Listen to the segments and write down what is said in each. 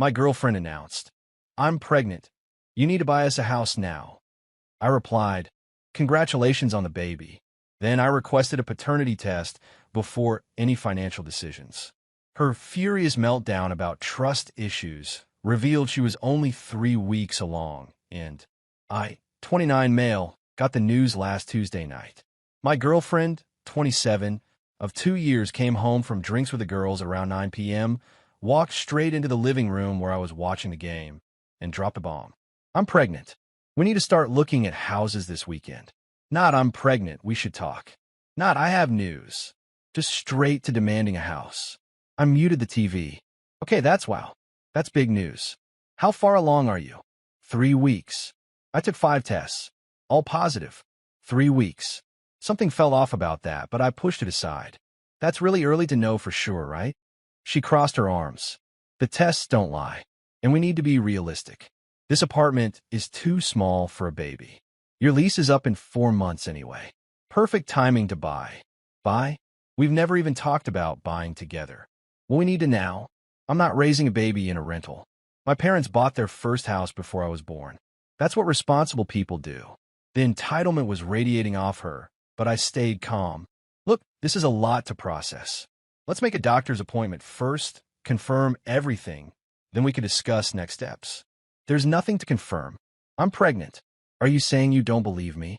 My girlfriend announced, "I'm pregnant. You need to buy us a house now." I replied, "Congratulations on the baby." Then I requested a paternity test before any financial decisions. Her furious meltdown about trust issues revealed she was only 3 weeks along, and I, 29 male, got the news last Tuesday night. My girlfriend, 27, of 2 years, came home from drinks with the girls around 9 p.m., walked straight into the living room where I was watching the game, and dropped a bomb. "I'm pregnant. We need to start looking at houses this weekend." Not "I'm pregnant, we should talk." Not "I have news." Just straight to demanding a house. I muted the TV. "Okay, wow. That's big news. How far along are you?" 3 weeks. I took 5 tests. All positive. 3 weeks. Something felt off about that, but I pushed it aside. "That's really early to know for sure, right?" She crossed her arms. "The tests don't lie, and we need to be realistic. This apartment is too small for a baby. Your lease is up in 4 months anyway. Perfect timing to buy." Buy? We've never even talked about buying together. Well, we need to now. I'm not raising a baby in a rental. My parents bought their first house before I was born. That's what responsible people do. The entitlement was radiating off her, but I stayed calm. "Look, this is a lot to process. Let's make a doctor's appointment first, confirm everything, then we can discuss next steps." "There's nothing to confirm. I'm pregnant." "Are you saying you don't believe me?"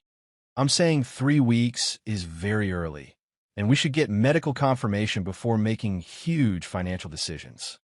"I'm saying 3 weeks is very early, and we should get medical confirmation before making huge financial decisions."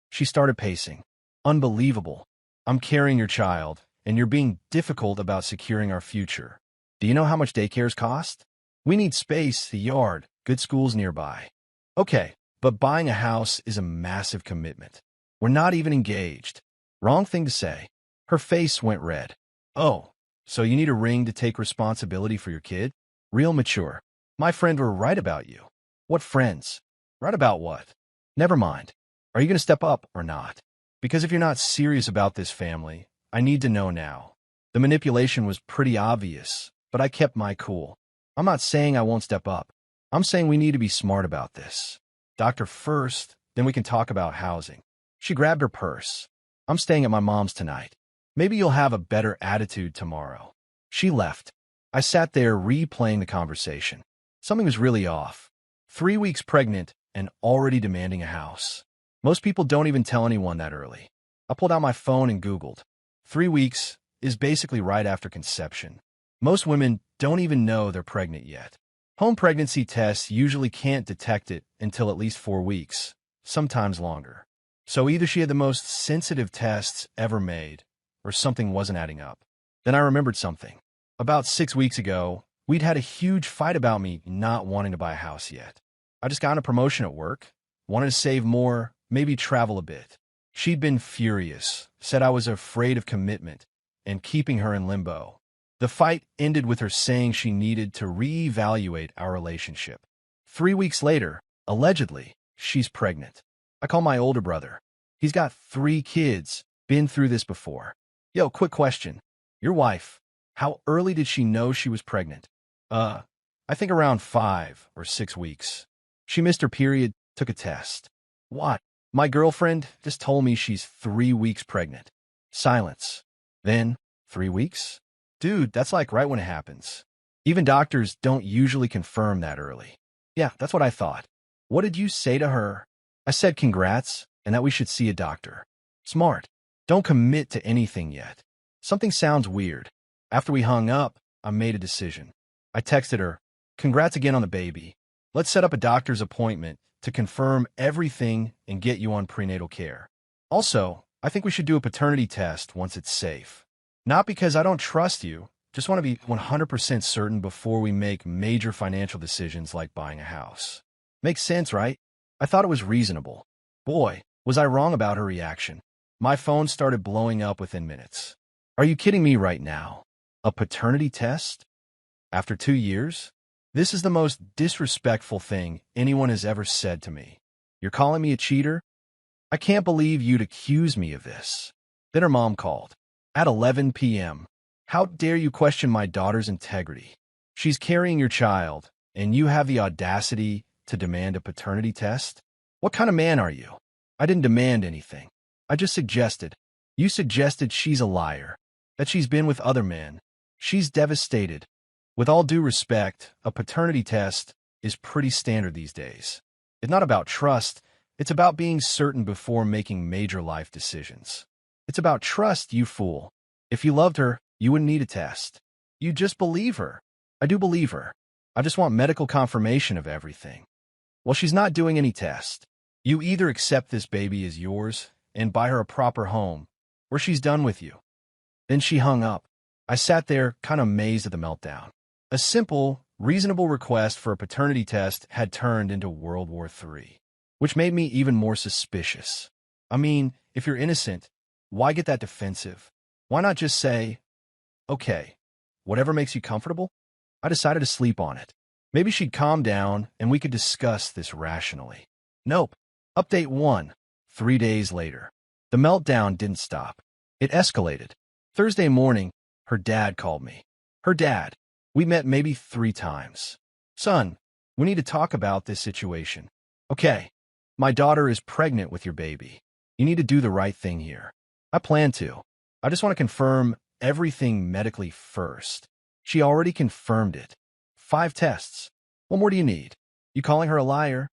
She started pacing. "Unbelievable. I'm carrying your child, and you're being difficult about securing our future. Do you know how much daycares cost? We need space, a yard, good schools nearby." "Okay, but buying a house is a massive commitment. We're not even engaged." Wrong thing to say. Her face went red. "Oh, so you need a ring to take responsibility for your kid? Real mature. My friend were right about you." "What friends? Right about what?" "Never mind. Are you going to step up or not? Because if you're not serious about this family, I need to know now." The manipulation was pretty obvious, but I kept my cool. "I'm not saying I won't step up. I'm saying we need to be smart about this. Doctor first, then we can talk about housing." She grabbed her purse. "I'm staying at my mom's tonight. Maybe you'll have a better attitude tomorrow." She left. I sat there replaying the conversation. Something was really off. 3 weeks pregnant and already demanding a house. Most people don't even tell anyone that early. I pulled out my phone and Googled. 3 weeks is basically right after conception. Most women don't even know they're pregnant yet. Home pregnancy tests usually can't detect it until at least 4 weeks, sometimes longer. So either she had the most sensitive tests ever made, or something wasn't adding up. Then I remembered something. About 6 weeks ago, we'd had a huge fight about me not wanting to buy a house yet. I just got a promotion at work, wanted to save more, maybe travel a bit. She'd been furious, said I was afraid of commitment, and keeping her in limbo. The fight ended with her saying she needed to reevaluate our relationship. 3 weeks later, allegedly, she's pregnant. I call my older brother. He's got 3 kids, been through this before. "Yo, quick question. Your wife, how early did she know she was pregnant?" I think around 5 or 6 weeks. She missed her period, took a test." "What?" "My girlfriend just told me she's 3 weeks pregnant." Silence. Then, 3 weeks? Dude, that's like right when it happens. Even doctors don't usually confirm that early. "Yeah, that's what I thought." "What did you say to her?" "I said congrats, and that we should see a doctor." Smart. Don't commit to anything yet. Something sounds weird. After we hung up, I made a decision. I texted her, "Congrats again on the baby. Let's set up a doctor's appointment to confirm everything and get you on prenatal care. Also, I think we should do a paternity test once it's safe. Not because I don't trust you, just want to be 100% certain before we make major financial decisions like buying a house." Makes sense, right? I thought it was reasonable. Boy, was I wrong about her reaction. My phone started blowing up within minutes. "Are you kidding me right now? A paternity test? After 2 years? This is the most disrespectful thing anyone has ever said to me. You're calling me a cheater? I can't believe you'd accuse me of this." Then her mom called. At 11 p.m. "How dare you question my daughter's integrity? She's carrying your child, and you have the audacity to demand a paternity test? What kind of man are you?" "I didn't demand anything. I just suggested. You suggested she's a liar, that she's been with other men. She's devastated. With all due respect, a paternity test is pretty standard these days. It's not about trust. It's about being certain before making major life decisions. It's about trust, you fool. If you loved her, you wouldn't need a test. You just believe her. I do believe her. I just want medical confirmation of everything. Well, she's not doing any test. You either accept this baby as yours and buy her a proper home, or she's done with you. Then she hung up. I sat there, kind of amazed at the meltdown. A simple, reasonable request for a paternity test had turned into World War III, which made me even more suspicious. I mean, if you're innocent, why get that defensive? Why not just say, okay, whatever makes you comfortable? I decided to sleep on it. Maybe she'd calm down and we could discuss this rationally. Nope. Update 1. 3 days later. The meltdown didn't stop. It escalated. Thursday morning, her dad called me. Her dad. We met maybe 3 times. Son, we need to talk about this situation. Okay. My daughter is pregnant with your baby. You need to do the right thing here. I plan to. I just want to confirm everything medically first. She already confirmed it. 5 tests. What more do you need? You calling her a liar?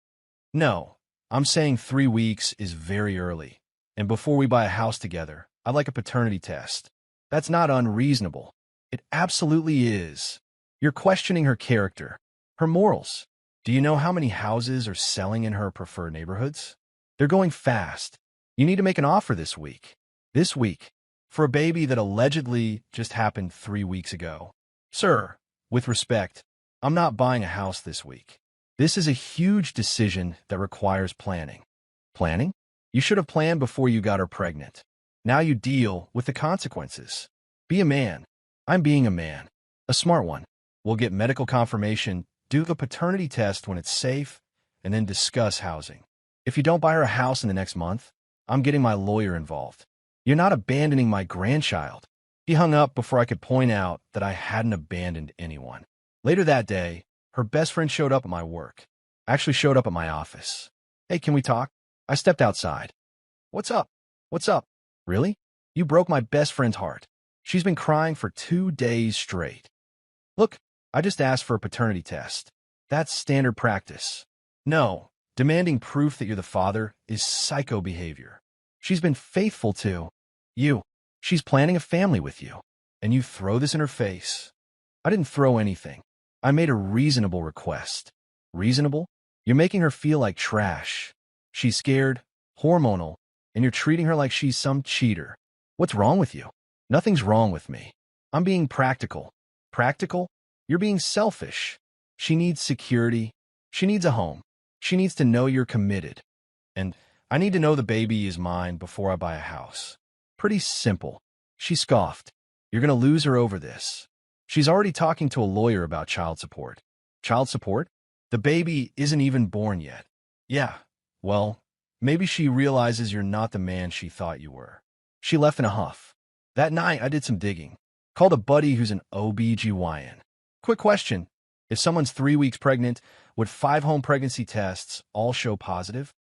No. I'm saying 3 weeks is very early. And before we buy a house together, I'd like a paternity test. That's not unreasonable. It absolutely is. You're questioning her character, her morals. Do you know how many houses are selling in her preferred neighborhoods? They're going fast. You need to make an offer this week. This week. For a baby that allegedly just happened 3 weeks ago. Sir, with respect, I'm not buying a house this week. This is a huge decision that requires planning. Planning? You should have planned before you got her pregnant. Now you deal with the consequences. Be a man. I'm being a man. A smart one. We'll get medical confirmation, do the paternity test when it's safe, and then discuss housing. If you don't buy her a house in the next month, I'm getting my lawyer involved. You're not abandoning my grandchild. He hung up before I could point out that I hadn't abandoned anyone. Later that day, her best friend showed up at my work. Actually showed up at my office. Hey, can we talk? I stepped outside. What's up? What's up? Really? You broke my best friend's heart. She's been crying for 2 days straight. Look, I just asked for a paternity test. That's standard practice. No, demanding proof that you're the father is psycho behavior. She's been faithful to you. She's planning a family with you. And you throw this in her face. I didn't throw anything. I made a reasonable request. Reasonable? You're making her feel like trash. She's scared, hormonal, and you're treating her like she's some cheater. What's wrong with you? Nothing's wrong with me. I'm being practical. Practical? You're being selfish. She needs security. She needs a home. She needs to know you're committed. And I need to know the baby is mine before I buy a house. Pretty simple. She scoffed. You're going to lose her over this. She's already talking to a lawyer about child support. Child support? The baby isn't even born yet. Yeah, well, maybe she realizes you're not the man she thought you were. She left in a huff. That night, I did some digging. Called a buddy who's an OB-GYN. Quick question. If someone's 3 weeks pregnant, would 5 home pregnancy tests all show positive?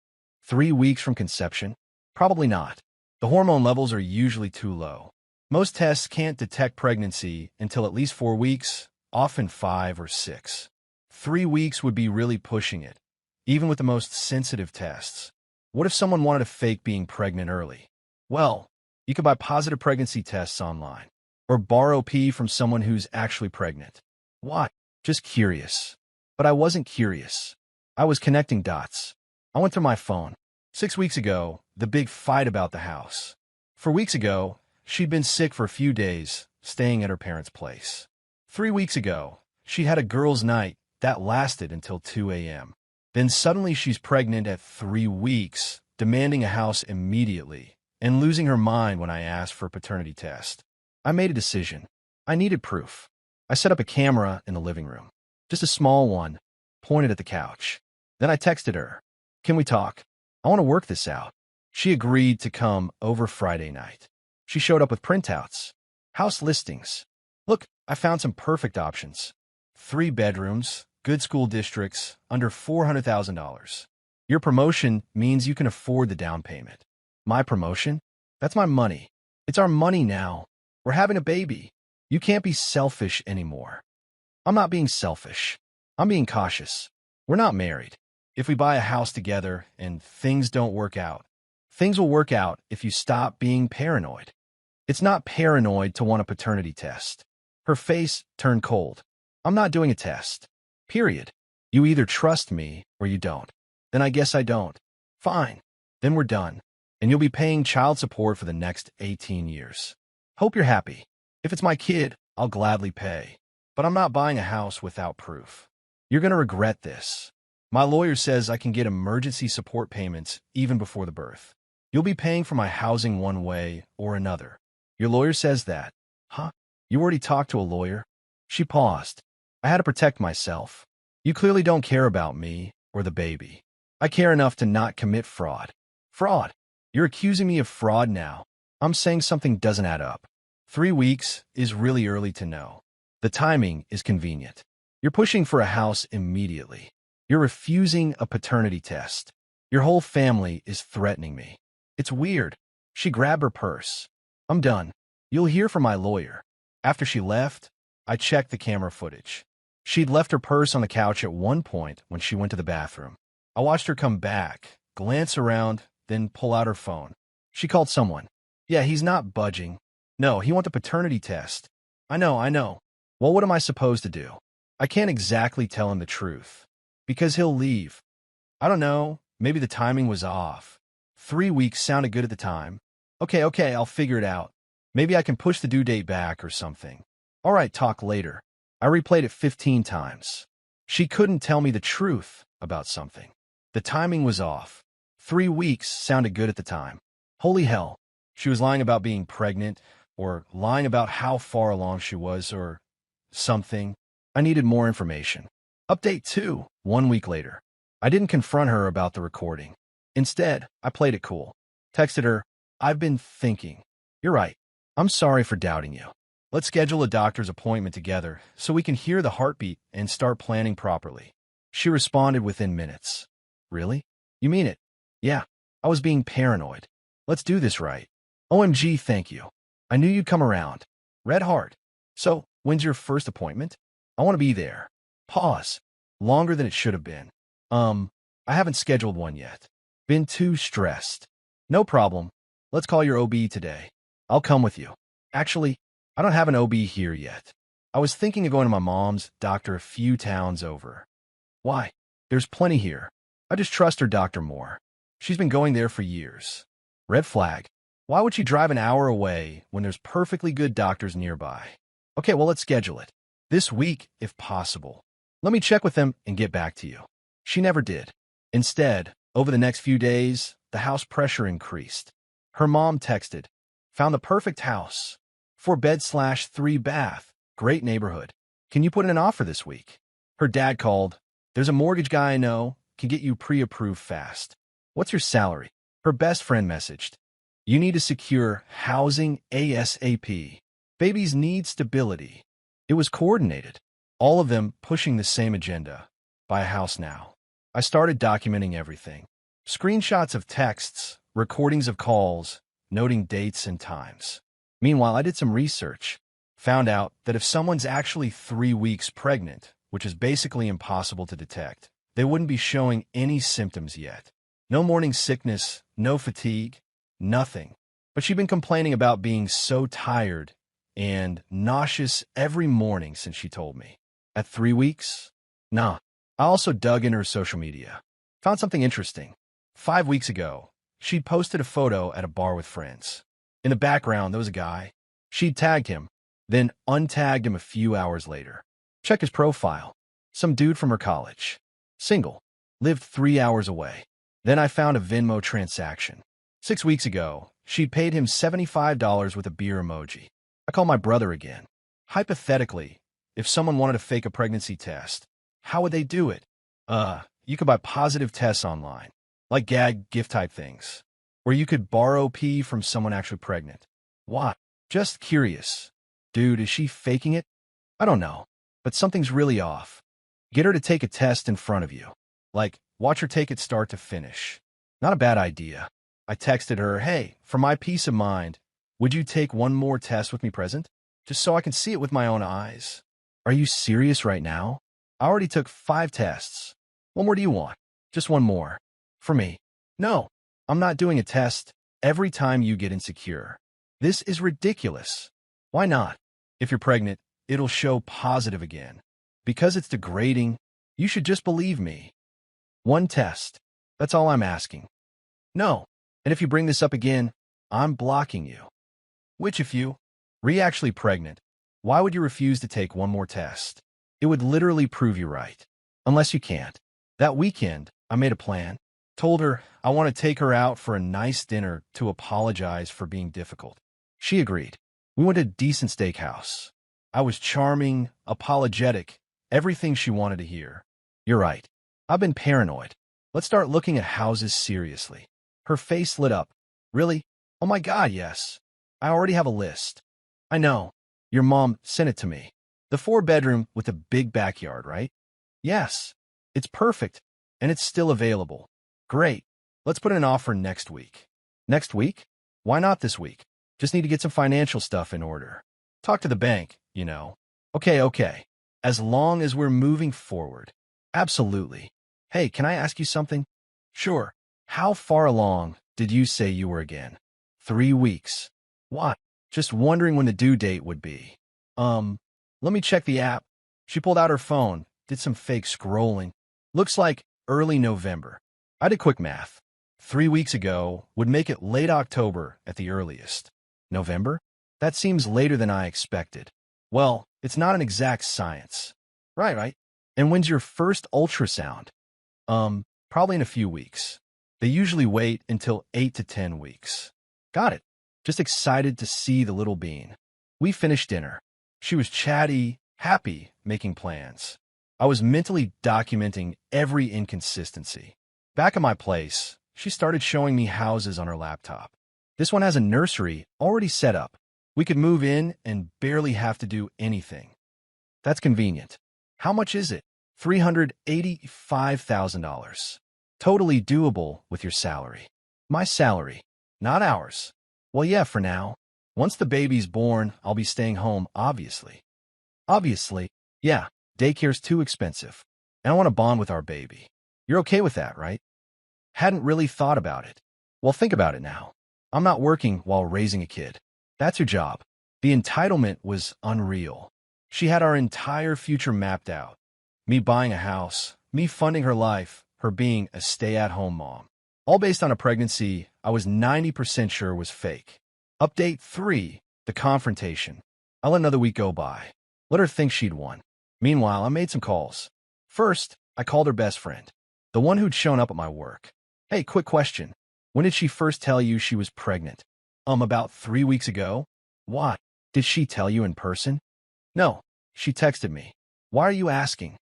3 weeks from conception? Probably not. The hormone levels are usually too low. Most tests can't detect pregnancy until at least 4 weeks, often 5 or 6. 3 weeks would be really pushing it, even with the most sensitive tests. What if someone wanted to fake being pregnant early? Well, you could buy positive pregnancy tests online, or borrow pee from someone who's actually pregnant. Why? Just curious. But I wasn't curious. I was connecting dots. I went through my phone. 6 weeks ago, the big fight about the house. 4 weeks ago, she'd been sick for a few days, staying at her parents' place. 3 weeks ago, she had a girls' night that lasted until 2 a.m. Then suddenly she's pregnant at 3 weeks, demanding a house immediately, and losing her mind when I asked for a paternity test. I made a decision. I needed proof. I set up a camera in the living room. Just a small one, pointed at the couch. Then I texted her. Can we talk? I want to work this out. She agreed to come over Friday night. She showed up with printouts. House listings. Look, I found some perfect options. 3 bedrooms, good school districts, under $400,000. Your promotion means you can afford the down payment. My promotion? That's my money. It's our money now. We're having a baby. You can't be selfish anymore. I'm not being selfish. I'm being cautious. We're not married. If we buy a house together and things don't work out, things will work out if you stop being paranoid. It's not paranoid to want a paternity test. Her face turned cold. I'm not doing a test. Period. You either trust me or you don't. Then I guess I don't. Fine. Then we're done. And you'll be paying child support for the next 18 years. Hope you're happy. If it's my kid, I'll gladly pay. But I'm not buying a house without proof. You're going to regret this. My lawyer says I can get emergency support payments even before the birth. You'll be paying for my housing one way or another. Your lawyer says that. Huh? You already talked to a lawyer? She paused. I had to protect myself. You clearly don't care about me or the baby. I care enough to not commit fraud. Fraud? You're accusing me of fraud now. I'm saying something doesn't add up. 3 weeks is really early to know. The timing is convenient. You're pushing for a house immediately. You're refusing a paternity test. Your whole family is threatening me. It's weird. She grabbed her purse. I'm done. You'll hear from my lawyer. After she left, I checked the camera footage. She'd left her purse on the couch at one point when she went to the bathroom. I watched her come back, glance around, then pull out her phone. She called someone. Yeah, he's not budging. No, he wants a paternity test. I know. Well, what am I supposed to do? I can't exactly tell him the truth. Because he'll leave. I don't know. Maybe the timing was off. 3 weeks sounded good at the time. Okay, I'll figure it out. Maybe I can push the due date back or something. All right, talk later. I replayed it 15 times. She couldn't tell me the truth about something. The timing was off. 3 weeks sounded good at the time. Holy hell. She was lying about being pregnant, or lying about how far along she was, or something. I needed more information. Update 2, 1 week later. I didn't confront her about the recording. Instead, I played it cool. Texted her, I've been thinking. You're right. I'm sorry for doubting you. Let's schedule a doctor's appointment together so we can hear the heartbeat and start planning properly. She responded within minutes. Really? You mean it? Yeah. I was being paranoid. Let's do this right. OMG, thank you. I knew you'd come around. Red heart. So, when's your first appointment? I want to be there. Pause. Longer than it should have been. I haven't scheduled one yet. Been too stressed. No problem. Let's call your OB today. I'll come with you. Actually, I don't have an OB here yet. I was thinking of going to my mom's doctor a few towns over. Why? There's plenty here. I just trust her doctor more. She's been going there for years. Red flag. Why would she drive an hour away when there's perfectly good doctors nearby? Okay, well, let's schedule it. This week, if possible. Let me check with them and get back to you. She never did. Instead, over the next few days, the house pressure increased. Her mom texted, found the perfect house. 4-bed/3 bath. Great neighborhood. Can you put in an offer this week? Her dad called. There's a mortgage guy I know. Can get you pre-approved fast. What's your salary? Her best friend messaged. You need to secure housing ASAP. Babies need stability. It was coordinated. All of them pushing the same agenda. Buy a house now. I started documenting everything. Screenshots of texts, recordings of calls, noting dates and times. Meanwhile, I did some research. Found out that if someone's actually 3 weeks pregnant, which is basically impossible to detect, they wouldn't be showing any symptoms yet. No morning sickness, no fatigue, nothing. But she'd been complaining about being so tired and nauseous every morning since she told me. At 3 weeks? Nah. I also dug into her social media. Found something interesting. 5 weeks ago, she'd posted a photo at a bar with friends. In the background, there was a guy. She'd tagged him, then untagged him a few hours later. Check his profile. Some dude from her college. Single. Lived 3 hours away. Then I found a Venmo transaction. 6 weeks ago, she'd paid him $75 with a beer emoji. I called my brother again. Hypothetically, if someone wanted to fake a pregnancy test, how would they do it? You could buy positive tests online, like gag gift type things, where you could borrow pee from someone actually pregnant. Why? Just curious. Dude, is she faking it? I don't know, but something's really off. Get her to take a test in front of you. Like, watch her take it start to finish. Not a bad idea. I texted her, hey, for my peace of mind, would you take one more test with me present? Just so I can see it with my own eyes. Are you serious right now? I already took 5 tests. What more do you want? Just one more. For me. No, I'm not doing a test every time you get insecure. This is ridiculous. Why not? If you're pregnant, it'll show positive again. Because it's degrading, you should just believe me. One test. That's all I'm asking. No. And if you bring this up again, I'm blocking you. Which if you actually pregnant, why would you refuse to take one more test? It would literally prove you right. Unless you can't. That weekend, I made a plan. Told her I want to take her out for a nice dinner to apologize for being difficult. She agreed. We went to a decent steakhouse. I was charming, apologetic, everything she wanted to hear. You're right. I've been paranoid. Let's start looking at houses seriously. Her face lit up. Really? Oh my God, yes. I already have a list. I know. Your mom sent it to me. The 4-bedroom with a big backyard, right? Yes. It's perfect, and it's still available. Great. Let's put in an offer next week. Next week? Why not this week? Just need to get some financial stuff in order. Talk to the bank, you know. Okay. As long as we're moving forward. Absolutely. Hey, can I ask you something? Sure. How far along did you say you were again? 3 weeks. What? Just wondering when the due date would be. Let me check the app. She pulled out her phone, did some fake scrolling. Looks like early November. I did quick math. 3 weeks ago would make it late October at the earliest. November? That seems later than I expected. Well, it's not an exact science. Right. And when's your first ultrasound? Probably in a few weeks. They usually wait until 8 to 10 weeks. Got it. Just excited to see the little bean. We finished dinner. She was chatty, happy, making plans. I was mentally documenting every inconsistency. Back at my place, she started showing me houses on her laptop. This one has a nursery already set up. We could move in and barely have to do anything. That's convenient. How much is it? $385,000. Totally doable with your salary. My salary, not ours. Well, yeah, for now. Once the baby's born, I'll be staying home, obviously. Obviously, yeah, daycare's too expensive. And I want to bond with our baby. You're okay with that, right? Hadn't really thought about it. Well, think about it now. I'm not working while raising a kid. That's her job. The entitlement was unreal. She had our entire future mapped out. Me buying a house, me funding her life, her being a stay-at-home mom. All based on a pregnancy I was 90% sure was fake. Update 3, the confrontation. I let another week go by. Let her think she'd won. Meanwhile, I made some calls. First, I called her best friend, the one who'd shown up at my work. Hey, quick question. When did she first tell you she was pregnant? About 3 weeks ago. Why? Did she tell you in person? No, she texted me. Why are you asking?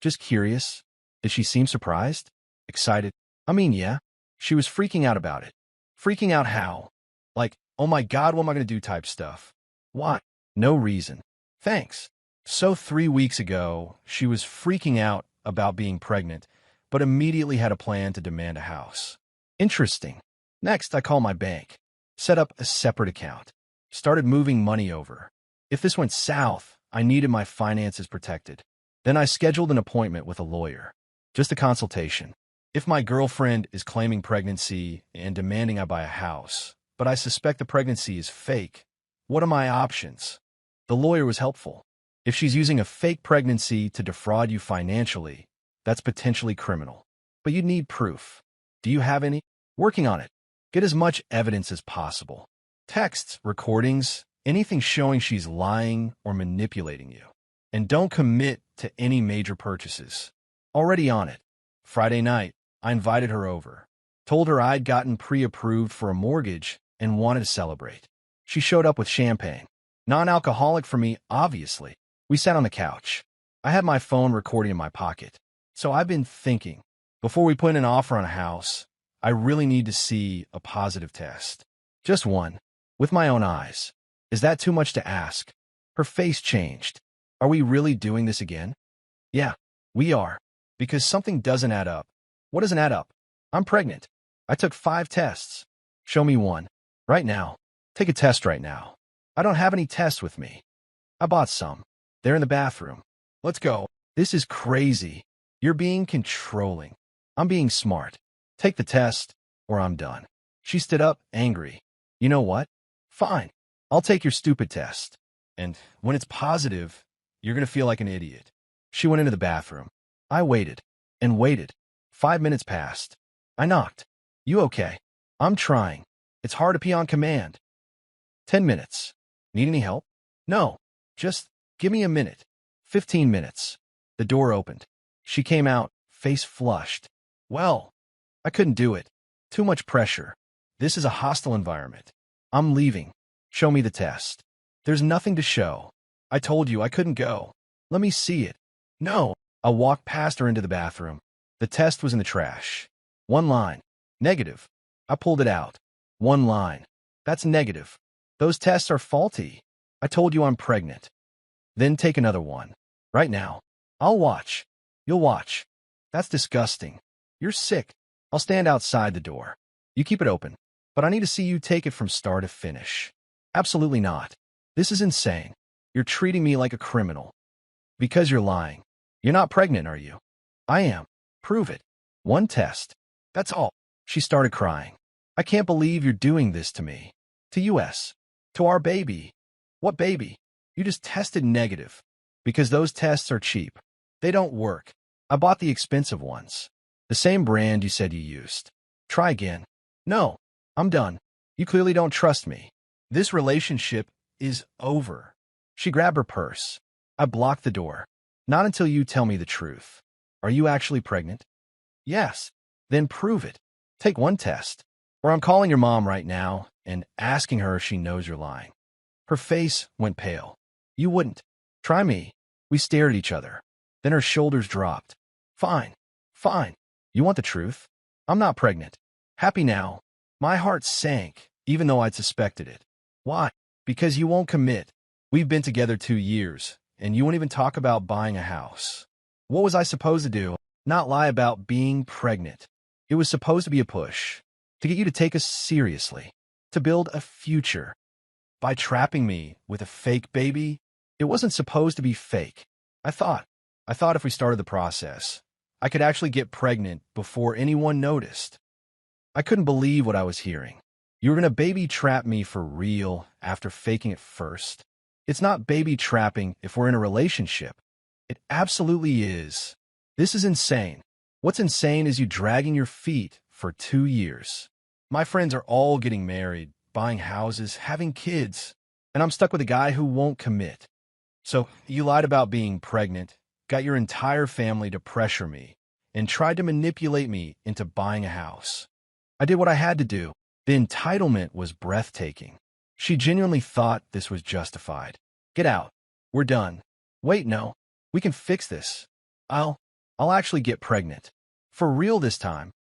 Just curious. Did she seem surprised? Excited? Yeah. She was freaking out about it. Freaking out how? Like, oh my God, what am I going to do type stuff. Why? No reason. Thanks. So 3 weeks ago, she was freaking out about being pregnant, but immediately had a plan to demand a house. Interesting. Next, I call my bank. Set up a separate account. Started moving money over. If this went south, I needed my finances protected. Then I scheduled an appointment with a lawyer. Just a consultation. If my girlfriend is claiming pregnancy and demanding I buy a house, but I suspect the pregnancy is fake, what are my options? The lawyer was helpful. If she's using a fake pregnancy to defraud you financially, that's potentially criminal. But you'd need proof. Do you have any? Working on it. Get as much evidence as possible. Texts, recordings, anything showing she's lying or manipulating you. And don't commit to any major purchases. Already on it. Friday night, I invited her over. Told her I'd gotten pre-approved for a mortgage and wanted to celebrate. She showed up with champagne. Non-alcoholic for me, obviously. We sat on the couch. I had my phone recording in my pocket. So I've been thinking, before we put in an offer on a house, I really need to see a positive test. Just one. With my own eyes. Is that too much to ask? Her face changed. Are we really doing this again? Yeah, we are. Because something doesn't add up. What doesn't add up? I'm pregnant. I took 5 tests. Show me one. Right now. Take a test right now. I don't have any tests with me. I bought some. They're in the bathroom. Let's go. This is crazy. You're being controlling. I'm being smart. Take the test, or I'm done. She stood up, angry. You know what? Fine. I'll take your stupid test. And when it's positive, you're going to feel like an idiot. She went into the bathroom. I waited and waited. 5 minutes passed. I knocked. You okay? I'm trying. It's hard to pee on command. 10 minutes. Need any help? No. Just give me a minute. 15 minutes. The door opened. She came out, face flushed. Well, I couldn't do it. Too much pressure. This is a hostile environment. I'm leaving. Show me the test. There's nothing to show. I told you I couldn't go. Let me see it. No. I walked past her into the bathroom. The test was in the trash. One line. Negative. I pulled it out. One line. That's negative. Those tests are faulty. I told you I'm pregnant. Then take another one. Right now. I'll watch. You'll watch. That's disgusting. You're sick. I'll stand outside the door. You keep it open. But I need to see you take it from start to finish. Absolutely not. This is insane. You're treating me like a criminal. Because you're lying. You're not pregnant, are you? I am. Prove it. One test. That's all. She started crying. I can't believe you're doing this to me. To us. To our baby. What baby? You just tested negative. Because those tests are cheap. They don't work. I bought the expensive ones. The same brand you said you used. Try again. No. I'm done. You clearly don't trust me. This relationship is over. She grabbed her purse. I blocked the door. Not until you tell me the truth. Are you actually pregnant? Yes. Then prove it. Take one test. Or I'm calling your mom right now and asking her if she knows you're lying. Her face went pale. You wouldn't. Try me. We stared at each other. Then her shoulders dropped. Fine. Fine. You want the truth? I'm not pregnant. Happy now. My heart sank, even though I'd suspected it. Why? Because you won't commit. We've been together 2 years, and you won't even talk about buying a house. What was I supposed to do? Not lie about being pregnant. It was supposed to be a push, to get you to take us seriously, to build a future. By trapping me with a fake baby, it wasn't supposed to be fake. I thought if we started the process, I could actually get pregnant before anyone noticed. I couldn't believe what I was hearing. You were going to baby trap me for real after faking it first. It's not baby trapping if we're in a relationship. It absolutely is. This is insane. What's insane is you dragging your feet for 2 years. My friends are all getting married, buying houses, having kids, and I'm stuck with a guy who won't commit. So you lied about being pregnant, got your entire family to pressure me, and tried to manipulate me into buying a house. I did what I had to do. The entitlement was breathtaking. She genuinely thought this was justified. Get out. We're done. Wait, no. We can fix this. I'll actually get pregnant. For real this time.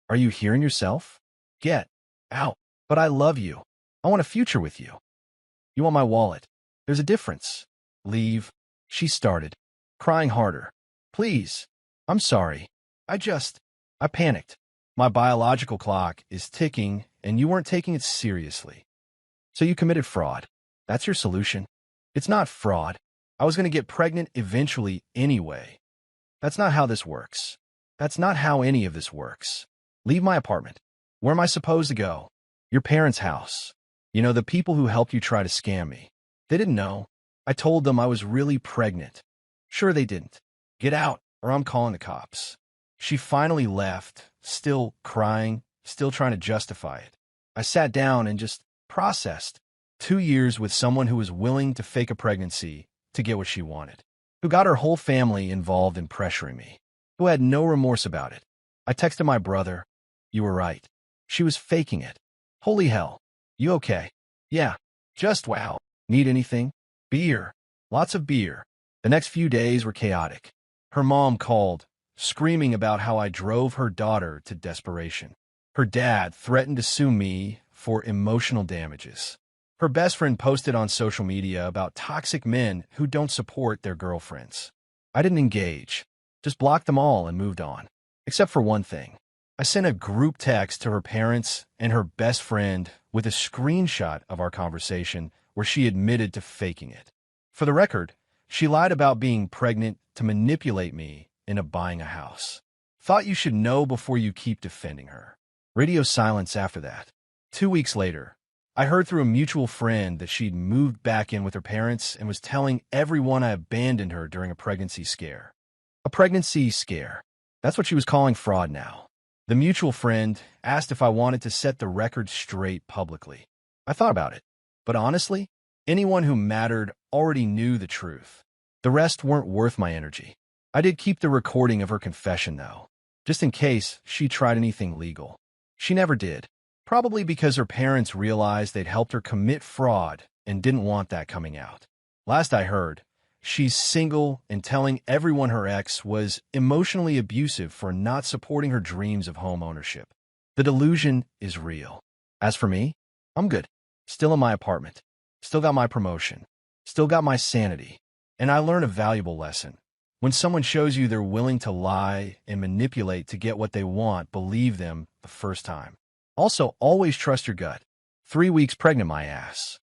Are you hearing yourself? Get out. But I love you. I want a future with you. You want my wallet. There's a difference. Leave. She started, crying harder. Please. I'm sorry. I panicked. My biological clock is ticking, and you weren't taking it seriously. So you committed fraud. That's your solution. It's not fraud. I was going to get pregnant eventually anyway. That's not how this works. That's not how any of this works. Leave my apartment. Where am I supposed to go? Your parents' house. You know, the people who helped you try to scam me. They didn't know. I told them I was really pregnant. Sure they didn't. Get out, or I'm calling the cops. She finally left, still crying, still trying to justify it. I sat down and just processed. 2 years with someone who was willing to fake a pregnancy to get what she wanted, who got her whole family involved in pressuring me, who had no remorse about it. I texted my brother. You were right. She was faking it. Holy hell. You okay? Yeah. Just wow. Need anything? Beer. Lots of beer. The next few days were chaotic. Her mom called, screaming about how I drove her daughter to desperation. Her dad threatened to sue me for emotional damages. Her best friend posted on social media about toxic men who don't support their girlfriends. I didn't engage, just blocked them all and moved on. Except for one thing. I sent a group text to her parents and her best friend with a screenshot of our conversation where she admitted to faking it. For the record, she lied about being pregnant to manipulate me into buying a house. Thought you should know before you keep defending her. Radio silence after that. 2 weeks later, I heard through a mutual friend that she'd moved back in with her parents and was telling everyone I abandoned her during a pregnancy scare. A pregnancy scare. That's what she was calling fraud now. The mutual friend asked if I wanted to set the record straight publicly. I thought about it, but honestly, anyone who mattered already knew the truth. The rest weren't worth my energy. I did keep the recording of her confession, though, just in case she tried anything legal. She never did, probably because her parents realized they'd helped her commit fraud and didn't want that coming out. Last I heard, she's single and telling everyone her ex was emotionally abusive for not supporting her dreams of home ownership. The delusion is real. As for me, I'm good. Still in my apartment. Still got my promotion. Still got my sanity. And I learned a valuable lesson. When someone shows you they're willing to lie and manipulate to get what they want, believe them the first time. Also, always trust your gut. 3 weeks pregnant, my ass.